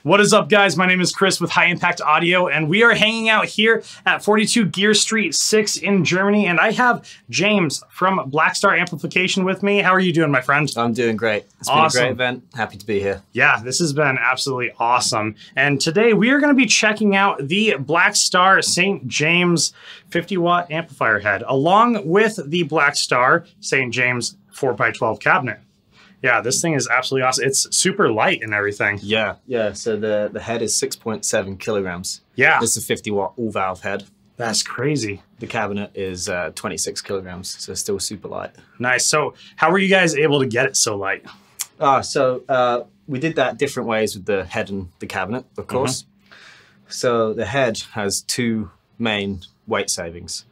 What is up, guys? My name is Chris with High Impact Audio, and we are hanging out here at 42 Gear Street 6 in Germany, and I have James from Blackstar Amplification with me. How are you doing, my friend? I'm doing great. It's been a great event. Happy to be here. Yeah, this has been absolutely awesome. And today we are going to be checking out the Blackstar St. James 50-watt amplifier head, along with the Blackstar St. James 4x12 cabinet. Yeah, this thing is absolutely awesome. It's super light and everything. Yeah. So the head is 6.7 kilograms. Yeah. This is a 50-watt all-valve head. That's crazy. The cabinet is 26 kilograms, so still super light. Nice. So how were you guys able to get it so light? We did that different ways with the head and the cabinet, of course. So the head has two main weight savings.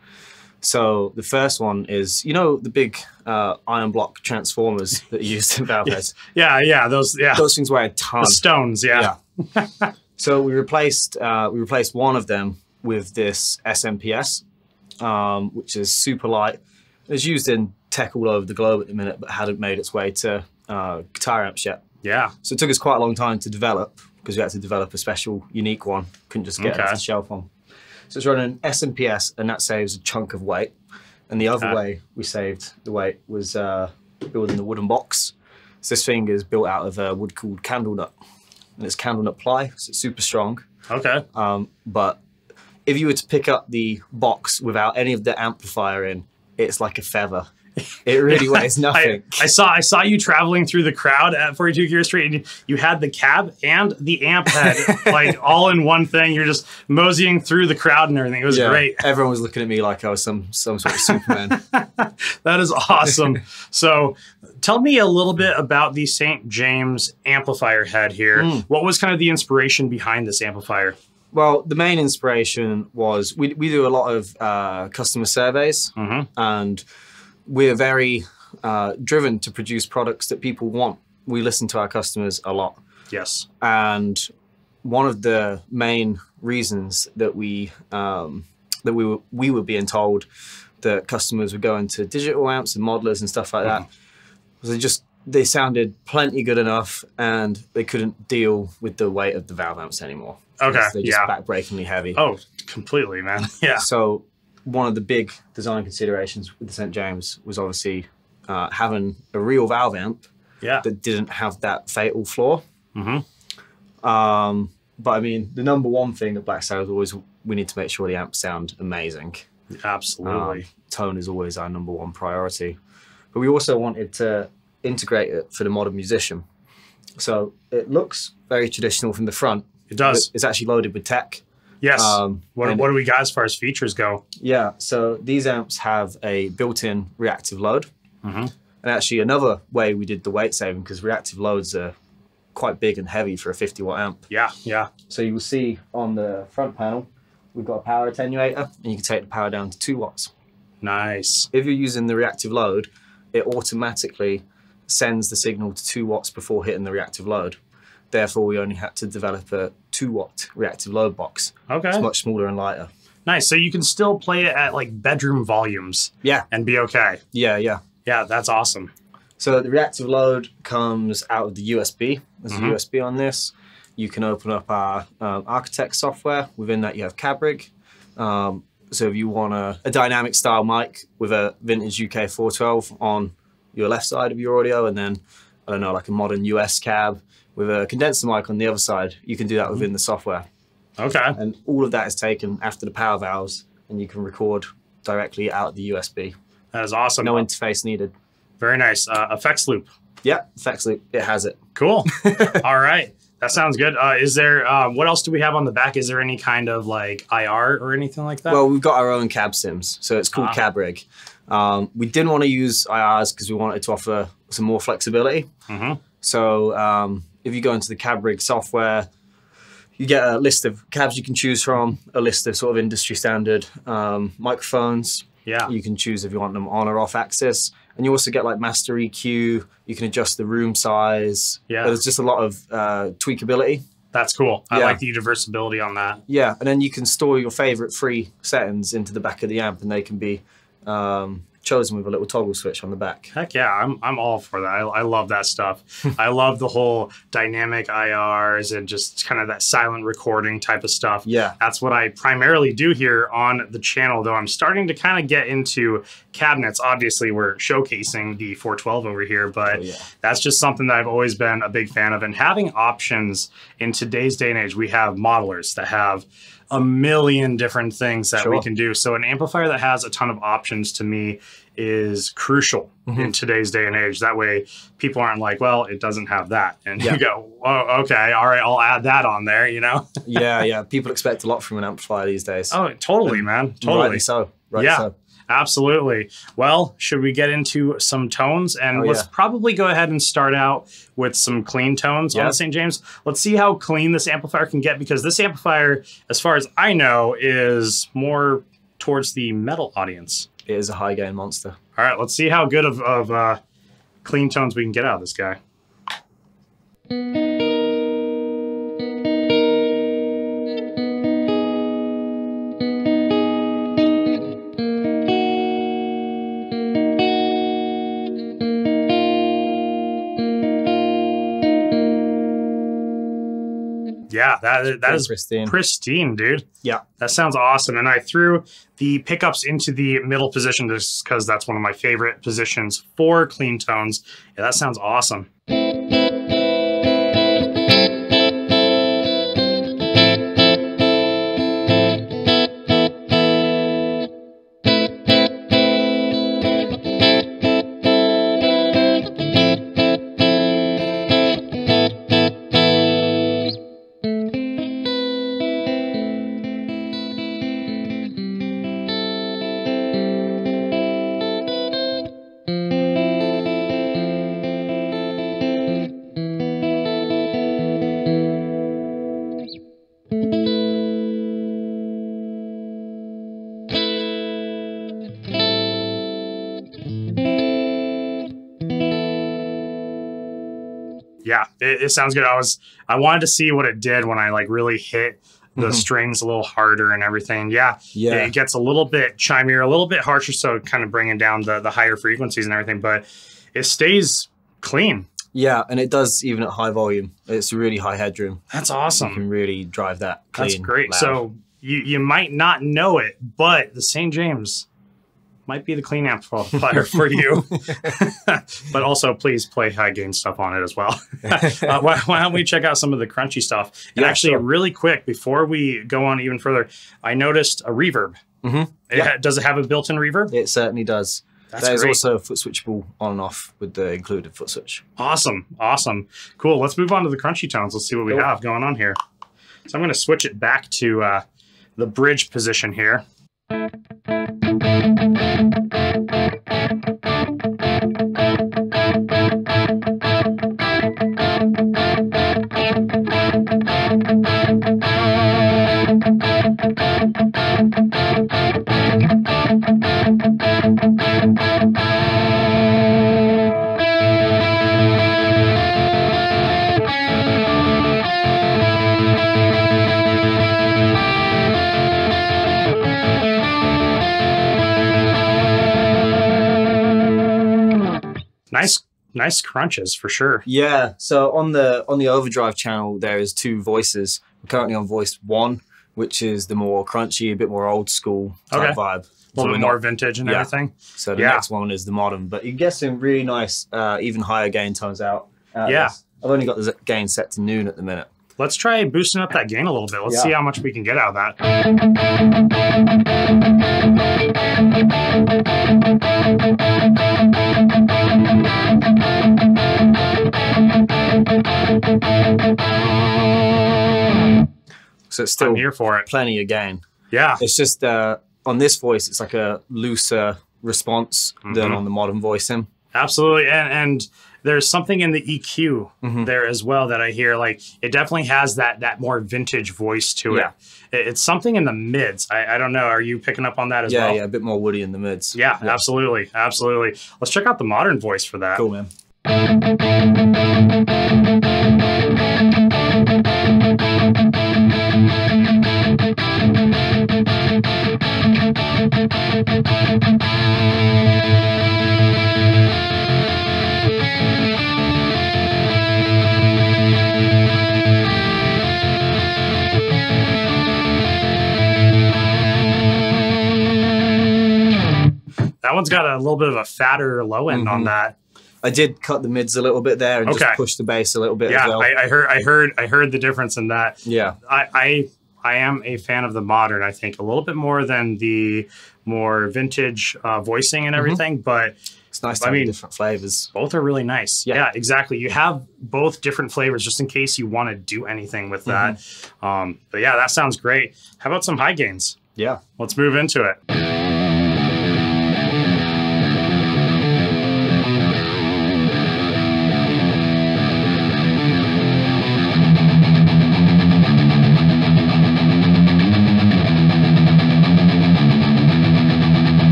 So the first one is, you know, the big iron block transformers that are used in valve heads? Yeah, those things weigh a ton. The stones, yeah. So we replaced one of them with this SMPS, which is super light. It's used in tech all over the globe at the minute, but hadn't made its way to guitar amps yet. Yeah. So it took us quite a long time to develop, because we had to develop a special, unique one. Couldn't just get it off the shelf on. So it's running SMPS, and that saves a chunk of weight. And the other way we saved the weight was building the wooden box. So this thing is built out of a wood called candle nut, and it's candle nut ply, so it's super strong. Okay. But if you were to pick up the box without any of the amplifier in, it's like a feather. It really weighs nothing. I saw you traveling through the crowd at 42 Gear Street, and you had the cab and the amp head like all in one thing. You're just moseying through the crowd and everything. It was great. Everyone was looking at me like I was some sort of Superman. That is awesome. So tell me a little bit about the St. James amplifier head here. What was kind of the inspiration behind this amplifier? Well, the main inspiration was we do a lot of customer surveys, and we're very driven to produce products that people want. We listen to our customers a lot. Yes. And one of the main reasons that we were being told that customers were going to digital amps and modelers and stuff like that was they sounded plenty good enough, and they couldn't deal with the weight of the valve amps anymore. Okay. They're just backbreakingly heavy. Oh, completely, man. Yeah. So one of the big design considerations with the St. James was obviously having a real valve amp that didn't have that fatal flaw. But I mean, the number one thing at Blackstar is always we need to make sure the amps sound amazing. Absolutely. Tone is always our number one priority. But we also wanted to integrate it for the modern musician. So it looks very traditional from the front. It does. It's actually loaded with tech. Yes. What do we got as far as features go? Yeah, so these amps have a built-in reactive load. And actually another way we did the weight saving, because reactive loads are quite big and heavy for a 50-watt amp. Yeah. So you will see on the front panel, we've got a power attenuator, and you can take the power down to 2 watts. Nice. If you're using the reactive load, it automatically sends the signal to 2 watts before hitting the reactive load. Therefore, we only had to develop a 2-watt reactive load box. Okay. It's much smaller and lighter. Nice. So you can still play it at like bedroom volumes. Yeah. And be okay. Yeah. Yeah, that's awesome. So the reactive load comes out of the USB. There's a USB on this. You can open up our Architect software. Within that, you have CabRig. So if you want a dynamic style mic with a vintage UK 412 on your left side of your audio, and then, I don't know, like a modern US cab with a condenser mic on the other side, you can do that within the software. Okay. And all of that is taken after the power valves, and you can record directly out of the USB. That is awesome. No interface needed. Very nice. Effects loop. Yeah, effects loop. It has it. Cool. All right. That sounds good. Is there, what else do we have on the back? Is there any kind of like IR or anything like that? Well, we've got our own cab sims, so it's called CabRig. We didn't want to use IRs because we wanted to offer some more flexibility. So if you go into the CabRig software, you get a list of cabs you can choose from, a list of sort of industry standard microphones. Yeah. You can choose if you want them on or off axis. And you also get like master EQ. You can adjust the room size. Yeah. There's just a lot of tweakability. That's cool. I like the universability on that. Yeah. And then you can store your favorite free settings into the back of the amp, and they can be chosen with a little toggle switch on the back. Heck yeah, I'm all for that. I love that stuff. I love the whole dynamic IRs and just kind of that silent recording type of stuff. Yeah. That's what I primarily do here on the channel, though I'm starting to kind of get into cabinets. Obviously, we're showcasing the 412 over here, but that's just something that I've always been a big fan of. And having options in today's day and age, we have modelers that have a million different things that we can do. So an amplifier that has a ton of options to me is crucial in today's day and age. That way people aren't like, well, it doesn't have that. And you go, oh, okay, all right, I'll add that on there, you know? Yeah. People expect a lot from an amplifier these days. Oh, totally, man. Totally. Rightly so. Rightly so. Absolutely. Well, should we get into some tones? And let's probably go ahead and start out with some clean tones on the St. James. Let's see how clean this amplifier can get, because this amplifier, as far as I know, is more towards the metal audience. It is a high gain monster. All right, let's see how good of clean tones we can get out of this guy. Yeah, that is pristine, dude. Yeah, that sounds awesome. And I threw the pickups into the middle position just because that's one of my favorite positions for clean tones. Yeah, that sounds awesome. Yeah, it sounds good. I wanted to see what it did when I like really hit the strings a little harder and everything. Yeah, it gets a little bit chimier, a little bit harsher, so kind of bringing down the higher frequencies and everything, but it stays clean. Yeah, and it does even at high volume. It's a really high headroom. That's awesome. You can really drive that clean. That's great. Loud. So you might not know it, but the St. James might be the clean amplifier for you. But also, please play high gain stuff on it as well. Why don't we check out some of the crunchy stuff? And actually, really quick, before we go on even further, I noticed a reverb. Does it have a built-in reverb? It certainly does. That's There's great. also foot switchable on and off with the included foot switch. Awesome. Awesome. Cool. Let's move on to the crunchy tones. Let's see what we have going on here. So I'm going to switch it back to the bridge position here. Nice crunches for sure. Yeah. So on the overdrive channel, there is two voices. I'm currently on voice 1, which is the more crunchy, a bit more old school type vibe. A little bit more vintage and everything. So the next one is the modern, but you can get some really nice, even higher gain tones out. This. I've only got the gain set to noon at the minute. Let's try boosting up that gain a little bit. Let's see how much we can get out of that. So it's still I'm here for it. Plenty of gain. Yeah. It's just on this voice, it's like a looser response than on the modern voicing. Absolutely. And there's something in the EQ there as well that I hear. Like, it definitely has that more vintage voice to it. It's something in the mids. I don't know. Are you picking up on that as well? Yeah, a bit more woody in the mids. Yeah, absolutely. Absolutely. Let's check out the modern voice for that. Cool, man. that one's got a little bit of a fatter low end on that. I did cut the mids a little bit there and just push the bass a little bit as well. I heard the difference in that. Yeah. I am a fan of the modern, I think, a little bit more than the more vintage voicing and everything, but it's nice to have different flavors. Both are really nice. Yeah, exactly. You have both different flavors just in case you want to do anything with that. But yeah, that sounds great. How about some high gains? Yeah. Let's move into it.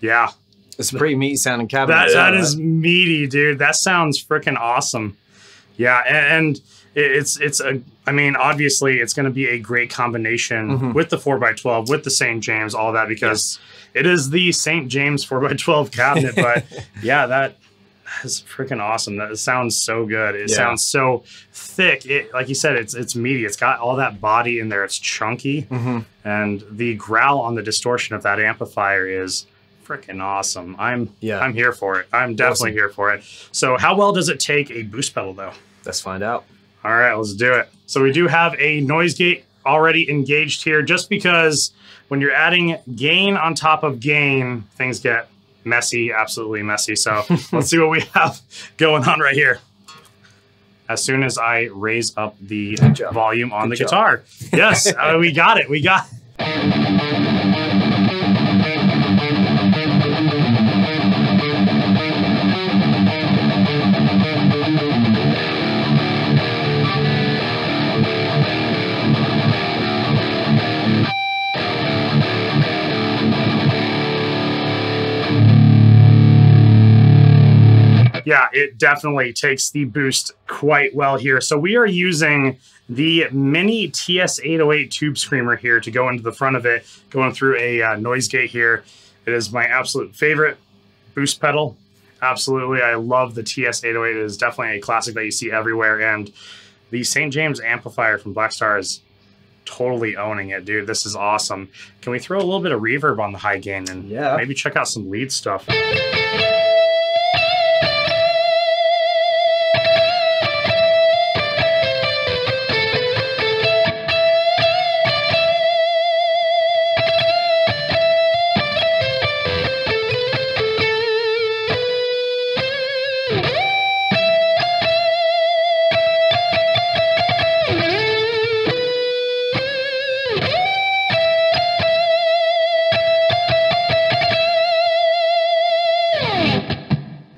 Yeah. It's a pretty meaty sounding cabinet. That is meaty, dude. That sounds freaking awesome. Yeah, and I mean, obviously it's going to be a great combination with the 4x12, with the St. James, all that, because it is the St. James 4x12 cabinet. But yeah, that is freaking awesome. That sounds so good. It sounds so thick. Like you said, it's meaty. It's got all that body in there. It's chunky. And the growl on the distortion of that amplifier is freaking awesome. I'm here for it. I'm definitely here for it. So how well does it take a boost pedal though? Let's find out. All right, let's do it. So we do have a noise gate already engaged here, just because when you're adding gain on top of gain, things get messy, absolutely messy. So let's see what we have going on right here. As soon as I raise up the volume on the guitar. Yes, we got it. We got it. Yeah, it definitely takes the boost quite well here. So we are using the mini TS808 tube screamer here to go into the front of it, going through a noise gate here. It is my absolute favorite boost pedal. Absolutely, I love the TS808. It is definitely a classic that you see everywhere. And the St. James amplifier from Blackstar is totally owning it, dude. This is awesome. Can we throw a little bit of reverb on the high gain and maybe check out some lead stuff?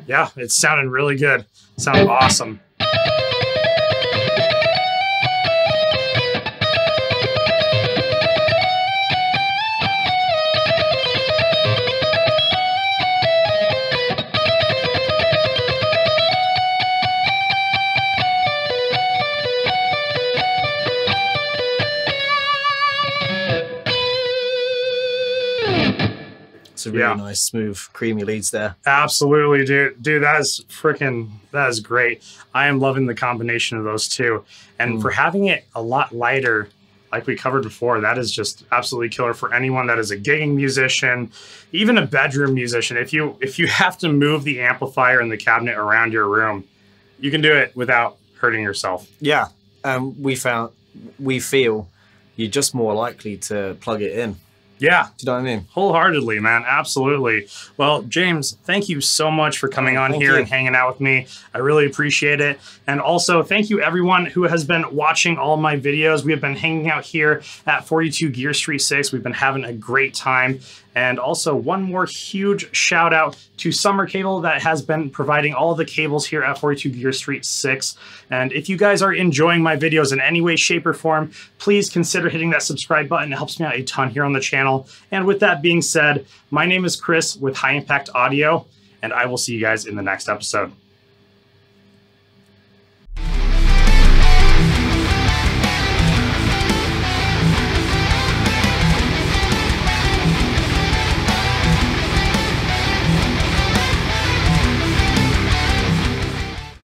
Yeah, it's sounding really good. Sounds awesome. Really nice, smooth, creamy leads there. Absolutely, dude. Dude, that is great. I am loving the combination of those two. And for having it a lot lighter, like we covered before, that is just absolutely killer for anyone that is a gigging musician, even a bedroom musician. If you have to move the amplifier and the cabinet around your room, you can do it without hurting yourself. Yeah. We feel you're just more likely to plug it in. Yeah. Do you know what I mean? Wholeheartedly, man. Absolutely. Well, James, thank you so much for coming on here and hanging out with me. I really appreciate it. And also, thank you everyone who has been watching all my videos. We have been hanging out here at 42 Gear Street 6. We've been having a great time. And also one more huge shout out to Summer Cable that has been providing all the cables here at 42 Gear Street 6. And if you guys are enjoying my videos in any way, shape, or form, please consider hitting that subscribe button. It helps me out a ton here on the channel. And with that being said, my name is Chris with High Impact Audio, and I will see you guys in the next episode.